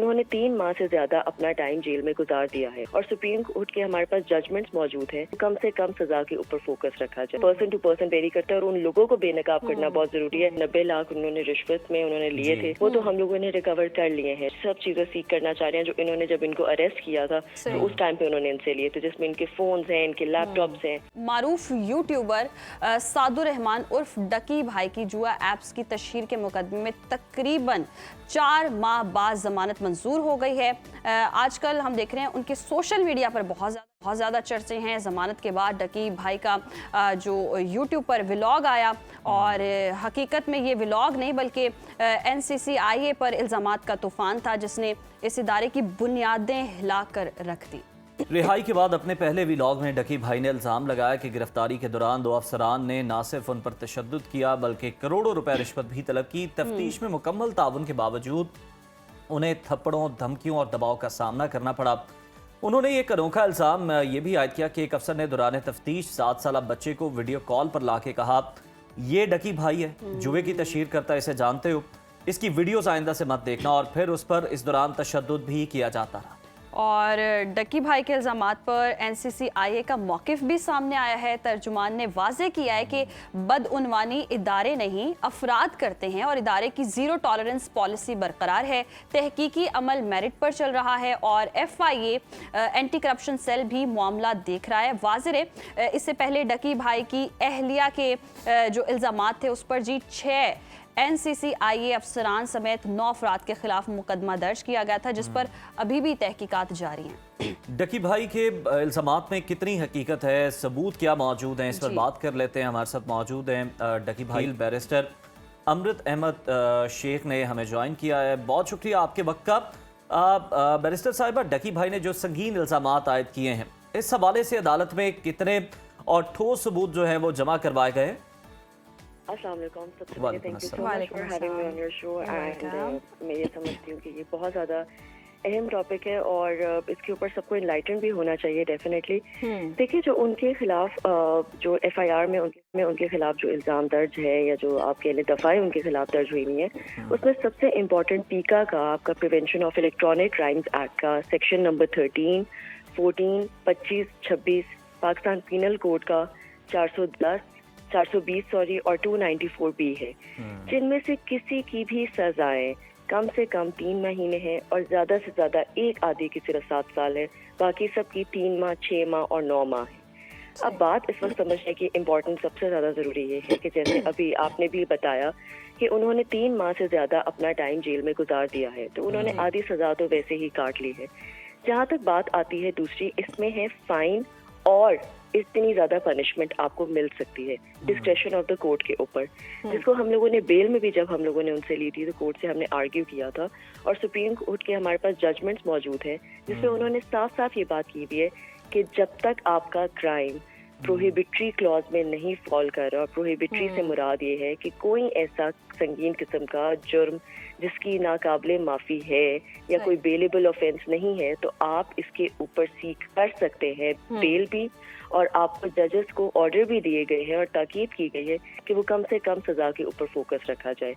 انہوں نے 3 ماہ سے زیادہ اپنا ٹائم جیل میں گزار دیا ہے اور سپریم کورٹ کے ہمارے پاس ججمنٹس موجود ہیں. کم سے کم سزا کے اوپر فوکس رکھا جائے. پرسن ٹو پرسن ویری کرتا ہے اور ان لوگوں کو بے نقاب کرنا بہت ضروری ہے. 90 لاکھ انہوں نے رشوت میں انہوں نے لیے تھے, وہ تو ہم لوگوں نے ریکور کر لیے ہیں. سب چیزیں سیکھ کرنا چاہ رہے ہیں جو انہوں نے جب ان کو اریسٹ کیا تھا تو اس ٹائم پہ انہوں نے ان سے لیے تھے, جس میں ان کے فونز ہیں, ان کے لیپ ٹاپس ہیں. معروف یوٹیوبر سعد الرحمان عرف ڈکی بھائی کی جوا ایپس کی تشہیر کے مقدمے میں تقریباً 4 ماہ بعد ضمانت منظور ہو گئی ہے. آج کل ہم دیکھ رہے ہیں ان کے سوشل میڈیا پر بہت زیادہ چرچے ہیں. ضمانت کے بعد ڈکی بھائی کا جو یوٹیوب پر ولاگ آیا, اور حقیقت میں یہ ولاگ نہیں بلکہ NCCIA پر الزامات کا طوفان تھا جس نے اس ادارے کی بنیادیں ہلا کر رکھ دی. رہائی کے بعد اپنے پہلے ولاگ میں ڈکی بھائی نے الزام لگایا کہ گرفتاری کے دوران 2 افسران نے نہ صرف ان پر تشدد کیا بلکہ کروڑوں روپے رشوت بھی طلب کی. تفتیش میں مکمل تعاون کے باوجود انہیں تھپڑوں, دھمکیوں اور دباؤ کا سامنا کرنا پڑا. انہوں نے ایک انوکھا الزام یہ بھی عائد کیا کہ ایک افسر نے دوران تفتیش 7 سالہ بچے کو ویڈیو کال پر لا کے کہا, یہ ڈکی بھائی ہے, جوئے کی تشہیر کرتا ہے, اسے جانتے ہو, اس کی ویڈیوز آئندہ سے مت دیکھنا. اور پھر اس پر اس دوران تشدد بھی کیا جاتا رہا. اور ڈکی بھائی کے الزامات پر NCCIA کا موقف بھی سامنے آیا ہے. ترجمان نے واضح کیا ہے کہ بدعنوانی ادارے نہیں افراد کرتے ہیں اور ادارے کی زیرو ٹالرنس پالیسی برقرار ہے. تحقیقی عمل میرٹ پر چل رہا ہے اور FIA اینٹی کرپشن سیل بھی معاملہ دیکھ رہا ہے. واضح ہے اس سے پہلے ڈکی بھائی کی اہلیہ کے جو الزامات تھے اس پر 6 NCCIA افسران سمیت 9 افراد کے خلاف مقدمہ درج کیا گیا تھا جس پر ابھی بھی تحقیقات جاری ہیں. ڈکی بھائی کے الزامات میں کتنی حقیقت ہے, ثبوت کیا موجود ہیں, اس پر بات کر لیتے ہیں. ہمارے ساتھ موجود ہیں ڈکی بھائی بیرسٹر امرت احمد شیخ نے ہمیں جوائن کیا ہے. بہت شکریہ آپ کے وقت کا. بیرسٹر صاحبہ, ڈکی بھائی نے جو سنگین الزامات عائد کیے ہیں, اس حوالے سے عدالت میں کتنے اور ٹھوس ثبوت جو ہیں وہ جمع کروائے گئے؟ السلام علیکم. سب سے پہلے thank you so much for having me on your show. And میں یہ سمجھتی ہوں کہ یہ بہت زیادہ اہم ٹاپک ہے اور اس کے اوپر سب کو انلائٹن بھی ہونا چاہیے ڈیفینیٹلی. دیکھیے, جو ان کے خلاف جو FIR میں ان کے خلاف جو الزام درج ہے یا جو آپ کہہ لیں دفعیں ان کے خلاف درج ہوئی ہوئی ہیں, اس میں سب سے امپورٹنٹ پیکا کا آپ کا prevention of electronic crimes act کا section number 13, 14, 25, 26 Pakistan penal code کا 420 اور 294B ہے, جن میں سے کسی کی بھی سزائیں کم سے کم 3 مہینے ہیں اور زیادہ سے زیادہ ایک آدھی کی صرف 7 سال ہے, باقی سب کی 3 ماہ, 6 ماہ اور 9 ماہ ہے. اب بات اس وقت سمجھنے کی امپورٹنٹ سب سے زیادہ ضروری یہ ہے کہ جیسے ابھی آپ نے بھی بتایا کہ انہوں نے 3 ماہ سے زیادہ اپنا ٹائم جیل میں گزار دیا ہے, تو انہوں نے آدھی سزا تو ویسے ہی کاٹ لی ہے. جہاں تک بات آتی ہے دوسری, اس میں ہے فائن اور اتنی زیادہ پنشمنٹ آپ کو مل سکتی ہے ڈسکریشن آف دا کورٹ کے اوپر, جس کو ہم لوگوں نے بیل میں بھی جب ہم لوگوں نے ان سے لی تھی تو کورٹ سے ہم نے آرگیو کیا تھا, اور سپریم کورٹ کے ہمارے پاس ججمنٹس موجود ہیں جس میں انہوں نے صاف صاف یہ بات کی ہوئی ہے کہ جب تک آپ کا کرائم پروہیبٹری کلاز میں نہیں فال کر رہا, اور پروہیبٹری سے مراد یہ ہے کہ کوئی ایسا سنگین قسم کا جرم جس کی ناقابل معافی ہے یا کوئی بیلیبل آفینس نہیں ہے, تو آپ اس کے اوپر سیکھ کر سکتے ہیں بیل بھی, اور آپ کو ججز کو آرڈر بھی دیے گئے ہیں اور تاکید کی گئی ہے کہ وہ کم سے کم سزا کے اوپر فوکس رکھا جائے.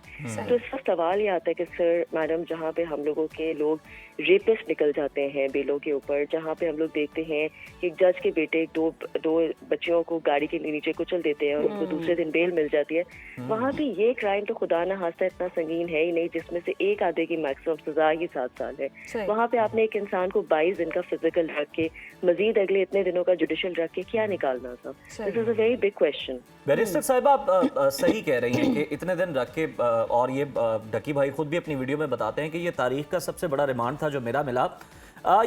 تو اس کا سوال یہ آتا ہے کہ سر میڈم, جہاں پہ ہم لوگوں کے لوگ ریپسٹ نکل جاتے ہیں بیلوں کے اوپر, جہاں پہ ہم لوگ دیکھتے ہیں کہ ایک جج کے بیٹے دو بچیوں کو گاڑی کے نیچے کچل دیتے ہیں اور ان کو دوسرے دن بیل مل جاتی ہے, وہاں بھی یہ کرائم تو خدا نہ خواستہ اتنا سنگین ہے ہی نہیں جس میں سے ایک آدھے کی میکسیمم سزا ہی 7 سال ہے. وہاں پہ آپ نے ایک انسان کو 22 دن کا فزیکل رکھ کے مزید اگلے اتنے دنوں کا جوڈیشل رکھ کے کیا نکالنا تھا؟ This is a very big question. Barrister صاحب, آپ صحیح کہہ رہی ہیں کہ اتنے دن رکھ کے, اور یہ ڈکی بھائی خود بھی اپنی ویڈیو میں بتاتے ہیں کہ یہ تاریخ کا سب سے بڑا ریمانڈ تھا جو میرا ملا.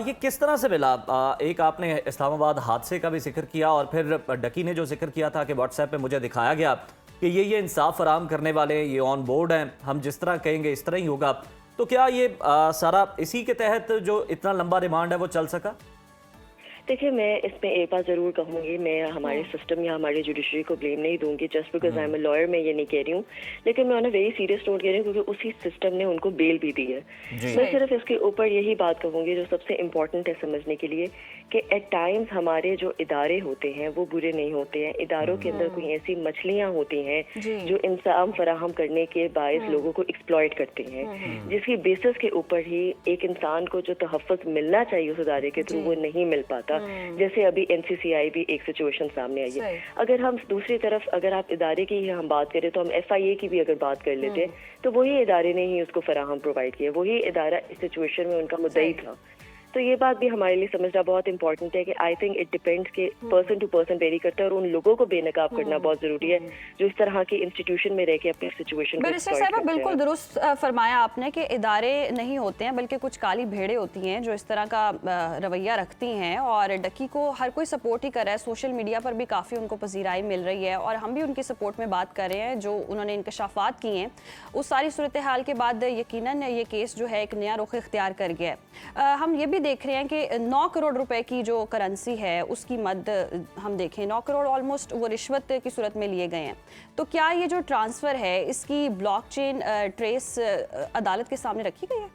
یہ کس طرح سے ملا؟ ایک آپ نے اسلام آباد حادثے کا بھی ذکر کیا, اور پھر ڈکی نے جو ذکر کیا تھا کہ واٹس ایپ پہ مجھے دکھایا گیا کہ یہ انصاف فراہم کرنے والے, یہ آن بورڈ ہیں, ہم جس طرح کہیں گے اس طرح ہی ہوگا. تو کیا یہ سارا اسی کے تحت جو اتنا لمبا ریمانڈ ہے وہ چل سکا؟ देखिए, मैं इसमें एक बात ज़रूर कहूँगी, मैं हमारे सिस्टम या हमारे जुडिशरी को ब्लेम नहीं दूंगी just because I am a lawyer, मैं ये नहीं कह रही हूँ, लेकिन मैं on a very serious note कह रही हूँ क्योंकि उसी सिस्टम ने उनको बेल भी दी है। मैं सिर्फ इसके ऊपर यही बात कहूँगी जो सबसे इम्पोर्टेंट है समझने के लिए कि एट टाइम्स हमारे जो इदारे होते हैं वो बुरे नहीं होते हैं। इदारों के अंदर कोई ऐसी मछलियाँ होती हैं जो इंसाम फराहम करने के बायस लोगों को एक्सप्लॉइट करती हैं, जिसकी बेसिस के ऊपर ही एक इंसान को जो तहफ़्फ़ुज़ मिलना चाहिए उस इदारे के थ्रू वो नहीं मिल पाता। जैसे अभी NCCI भी एक सिचुएशन सामने आई है। अगर हम दूसरी तरफ अगर आप इदारे की ही हम बात करें तो हम FIA की भी अगर बात कर लेते तो वही इदारे ने ही उसको फराहम प्रोवाइड किया, वही इदारा इस सिचुएशन में उनका मुद्दई था। तो ये बात भी हमारे लिए समझना बहुत इंपॉर्टेंट है कि आई थिंक इट डिपेंड्स कि पर्सन टू पर्सन वेरी करता है और उन लोगों को बेनकाब करना बहुत जरूरी है जो इस तरह की इंस्टीट्यूशन में रह के अपनी सिचुएशन को बैरिस्टर साहिबा, बिल्कुल दुरुस्त फरमाया आपने कि इदारे नहीं होते हैं बल्कि कुछ काली भेड़ें होती हैं जो इस तरह का रवैया रखती हैं और डकी को हर कोई सपोर्ट ही कर रहा है। सोशल मीडिया पर भी काफ़ी उनको पजीराई मिल रही है और हम भी उनकी सपोर्ट में बात कर रहे हैं जो उन्होंने इंकशाफात किए हैं। उस सारी सूरत हाल के बाद यकीनन ये केस जो है एक नया रुख इख्तियार कर गया है। हम ये भी देख रहे हैं कि 9 करोड़ रुपए की जो करेंसी है उसकी मद हम देखें 9 करोड़ ऑलमोस्ट वो रिश्वत की सूरत में लिए गए हैं। तो क्या ये जो ट्रांसफ़र है इसकी ब्लॉकचेन ट्रेस अदालत के सामने रखी गई है?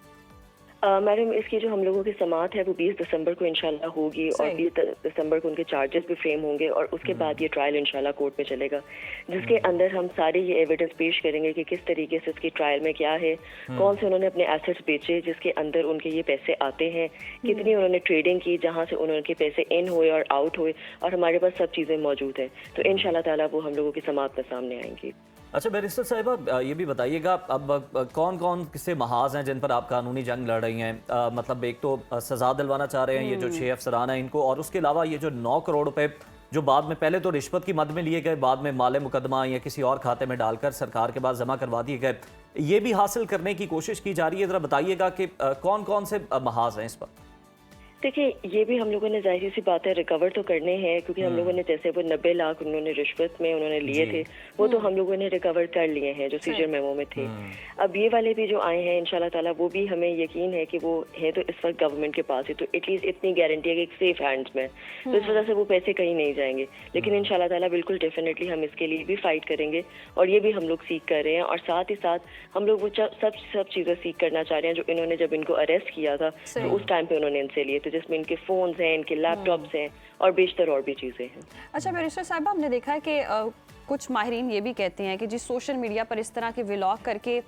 मैडम, इसकी जो हम लोगों की समाअत है वो 20 दिसंबर को इंशाल्लाह होगी और 20 दिसंबर को उनके चार्जेस भी फ्रेम होंगे और उसके बाद ये ट्रायल इंशाल्लाह कोर्ट में चलेगा, जिसके अंदर हम सारे ये एविडेंस पेश करेंगे कि किस तरीके से इसकी ट्रायल में क्या है, कौन से उन्होंने अपने एसेट्स बेचे जिसके अंदर उनके ये पैसे आते हैं, कितनी उन्होंने ट्रेडिंग की जहाँ से उनके पैसे इन हुए और आउट हुए, और हमारे पास सब चीज़ें मौजूद हैं। तो इंशाल्लाह ताला वो हम लोगों की समाअत में सामने आएंगी। अच्छा बैरिस्टर साहिबा, ये भी बताइएगा अब कौन कौन किसे महाज हैं जिन पर आप कानूनी जंग लड़ रही हैं? मतलब एक तो सज़ा दिलवाना चाह रहे हैं ये जो 6 अफसरान हैं इनको, और उसके अलावा ये जो 9 करोड़ रुपए जो बाद में पहले तो रिश्वत की मद में लिए गए, बाद में माले मुकदमा या किसी और खाते में डालकर सरकार के पास जमा करवा दिए गए, ये भी हासिल करने की कोशिश की जा रही है। ज़रा बताइएगा कि कौन कौन से महाज हैं इस पर? देखिए, ये भी हम लोगों ने जाहिर सी बात है रिकवर तो करने हैं क्योंकि हम लोगों ने जैसे वो 90 लाख उन्होंने रिश्वत में उन्होंने लिए थे वो तो हम लोगों ने रिकवर कर लिए हैं जो सीजर मेमो में थे। अब ये वाले भी जो आए हैं इंशाल्लाह ताला वो भी हमें यकीन है कि वो है तो इस वक्त गवर्नमेंट के पास है, तो एटलीस्ट इतनी गारंटी है कि एक सेफ हैंड्स में, तो इस वजह से वो पैसे कहीं नहीं जाएंगे। लेकिन इंशाल्लाह ताला बिल्कुल डेफिनेटली हम इसके लिए भी फाइट करेंगे और ये भी हम लोग सीख कर रहे हैं और साथ ही साथ हम लोग वो सब चीज़ें सीख करना चाह रहे हैं जो इन्होंने जब इनको अरेस्ट किया था तो उस टाइम पे उन्होंने इनसे लिए थे, जिसमें इनके फोन्स हैं, इनके लैपटॉप्स हैं और बेशतर और भी चीज़ें हैं। अच्छा बैरिस्टर साहिबा, हमने देखा है कि कुछ माहिरीन ये भी कहते हैं कि जिस सोशल मीडिया पर इस तरह के व्लॉग करके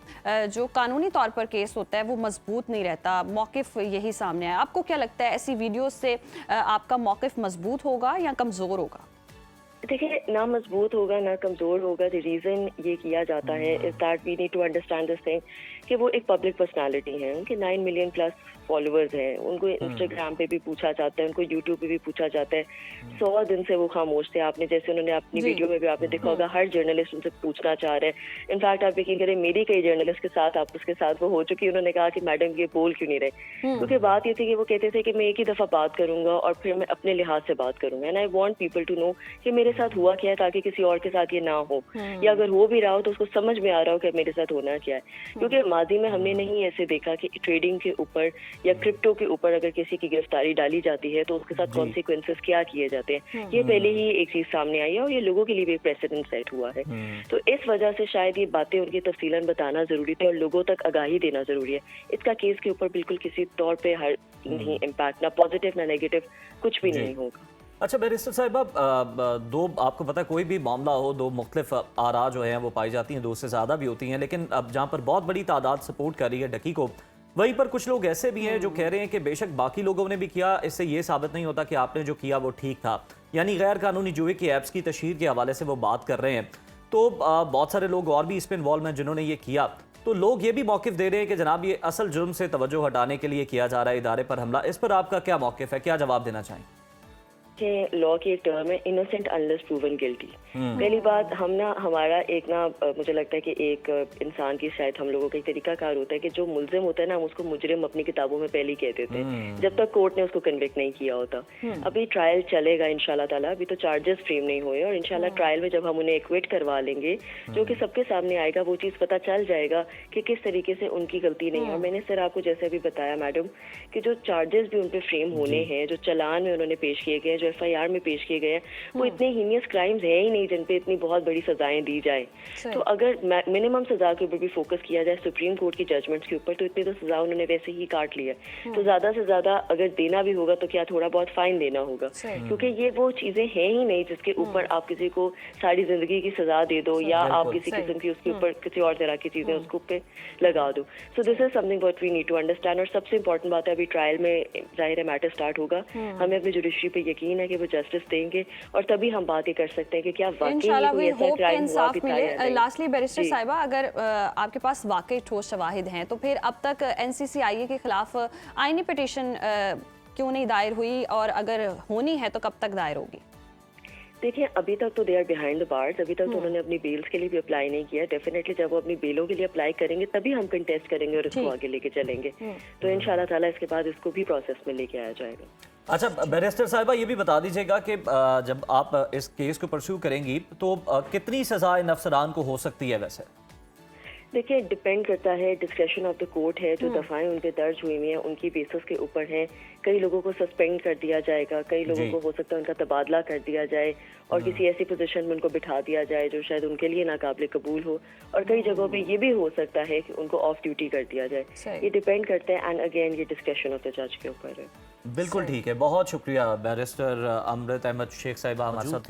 जो कानूनी तौर पर केस होता है वो मजबूत नहीं रहता, मौक़िफ़ यही सामने आया। आपको क्या लगता है ऐसी वीडियोस से आपका मौक़िफ़ मजबूत होगा या कमज़ोर होगा? देखिए, ना मजबूत होगा ना कमज़ोर होगा। द रीज़न ये किया जाता है is that we need to understand this thing कि वो एक पब्लिक पर्सनालिटी हैं, उनके 9 मिलियन प्लस फॉलोअर्स हैं, उनको इंस्टाग्राम पे भी पूछा जाता है, उनको यूट्यूब पे भी पूछा जाता है। 100 दिन से वो खामोश थे। आपने जैसे उन्होंने अपनी वीडियो में भी आपने देखा होगा हर जर्नलिस्ट उनसे पूछना चाह रहे हैं। इनफैक्ट आप यकीन करें मेरी कई जर्नलिस्ट के साथ आप उसके साथ वो हो चुकी, उन्होंने कहा कि मैडम ये बोल क्यों नहीं रहे, क्योंकि बात ये थी कि वो कहते थे कि मैं एक ही दफ़ा बात करूंगा और फिर मैं अपने लिहाज से बात करूंगा and I want people to know कि मेरे साथ हुआ क्या है ताकि किसी और के साथ ये ना हो, या अगर हो भी रहा हो तो उसको समझ में आ रहा हो कि मेरे साथ होना क्या है। क्योंकि माजी में हमने नहीं ऐसे देखा कि ट्रेडिंग के ऊपर या क्रिप्टो के ऊपर अगर किसी की गिरफ्तारी डाली जाती है तो उसके साथ कॉन्सिक्वेंसेस क्या किए जाते हैं, ये पहले ही एक चीज सामने आई है और ये लोगों के लिए भी प्रेसिडेंट सेट हुआ है। तो इस वजह से शायद ये बातें उनकी तफसीलन बताना जरूरी थी और लोगों तक आगाही देना जरूरी है। इसका केस के ऊपर बिल्कुल किसी तौर पे हर नहीं इम्पैक्ट, ना पॉजिटिव ना नेगेटिव, कुछ भी नहीं होगा। अच्छा बैरिस्टर साहिबा, दो आपको पता है कोई भी मामला हो दो मुख्तलिफ आरा जो हैं वो पाई जाती हैं, 2 से ज़्यादा भी होती हैं, लेकिन अब जहाँ पर बहुत बड़ी तादाद सपोर्ट कर रही है डकी को, वहीं पर कुछ लोग ऐसे भी हैं जो कह रहे हैं कि बेशक बाकी लोगों ने भी किया, इससे ये साबित नहीं होता कि आपने जो किया वो ठीक था। यानी गैर कानूनी जुए की ऐप्स की तशहीर के हवाले से वो बात कर रहे हैं। तो बहुत सारे लोग और भी इस पर इन्वॉल्व हैं जिन्होंने ये किया, तो लोग ये भी मौक़िफ़ दे रहे हैं कि जनाब ये असल जुर्म से तवज्जो हटाने के लिए किया जा रहा है इदारे पर हमला। इस पर आपका क्या मौक़िफ़ है, क्या जवाब देना चाहेंगे? कि लॉ की एक टर्म है इनोसेंट अनलेस प्रूवन गिल्टी। पहली बात हमारा मुझे लगता है कि एक इंसान की शायद हम लोगों का एक तरीका कार होता है कि जो मुलजिम होता है ना, हम उसको मुजरिम अपनी किताबों में पहले ही कहते थे जब तक कोर्ट ने उसको कन्विक्ट नहीं किया होता। अभी ट्रायल चलेगा इंशाल्लाह ताला, अभी तो चार्जेस फ्रेम नहीं हुए, और इंशाल्लाह ट्रायल में जब हम उन्हें एक्विट करवा लेंगे, जो कि सबके सामने आएगा, वो चीज़ पता चल जाएगा कि किस तरीके से उनकी गलती नहीं है। और मैंने सर आपको जैसे अभी बताया मैडम कि जो चार्जेस भी उन पे फ्रेम होने हैं, जो चलान में उन्होंने पेश किए गए, जो FIR में पेश किए गए हैं, वो इतने हीनियस क्राइम्स है ही नहीं जिन पे इतनी बहुत बड़ी सजाएं दी जाए। तो अगर मिनिमम सजा के ऊपर भी फोकस किया जाए सुप्रीम कोर्ट की जजमेंट्स के ऊपर, तो इतनी तो सजा उन्होंने वैसे ही काट लिया। तो ज्यादा से ज्यादा अगर देना भी होगा तो क्या थोड़ा बहुत फाइन देना होगा, क्योंकि ये वो चीजें हैं ही नहीं जिसके ऊपर आप किसी को सारी जिंदगी की सजा दे दो या आप किसी किस्म की उसके ऊपर किसी और तरह की चीजें उसको पे लगा दो। So this is something what we need to understand. और सबसे इंपॉर्टेंट बात है, अभी ट्रायल में जाहिर है मैटर स्टार्ट होगा, हमें अपनी जुडिशरी पे यकीन है कि वो जस्टिस देंगे, और तभी हम बात ये कर सकते हैं कि क्या वाकई कोई ऐसा क्राइम हुआ भी था या नहीं। लास्टली बैरिस्टर साहिबा, अगर आपके पास वाकई ठोस शवाहिद हैं तो फिर अब तक NCCIA के खिलाफ आईनी पिटीशन क्यों नहीं दायर हुई, और अगर होनी है तो कब तक दायर होगी? देखिए, अभी तक तो they are behind the bars, अभी तक तो उन्होंने अपनी बेल्स के लिए भी अप्लाई नहीं किया। डेफिनेटली जब वो अपनी बेलों के लिए अप्लाई करेंगे तभी हम कंटेस्ट करेंगे और इसको आगे लेके चलेंगे। तो इंशाल्लाह ताला इसके बाद इसको भी प्रोसेस में लेके आया जाएगा। अच्छा बैरिस्टर साहिबा, ये भी बता दीजिएगा कि जब आप इस केस को परस्यू करेंगी तो कितनी सजा इन अफसरान को हो सकती है? वैसे देखिए, डिपेंड करता है, डिस्क्रेशन ऑफ द कोर्ट है। जो दफाएं उन पे दर्ज हुई हुई हैं उनकी बेसिस के ऊपर है। कई लोगों को सस्पेंड कर दिया जाएगा, कई लोगों को हो सकता है उनका तबादला कर दिया जाए और किसी ऐसी पोजीशन में उनको बिठा दिया जाए जो शायद उनके लिए नाकाबिले कबूल हो, और कई जगहों पे ये भी हो सकता है कि उनको ऑफ ड्यूटी कर दिया जाए। ये डिपेंड करता है, एंड अगेन ये डिस्क्रेशन ऑफ द जज के ऊपर है। बिल्कुल ठीक है, बहुत शुक्रिया बैरिस्टर अमृत अहमद शेख साहिबा हमारे साथ थी।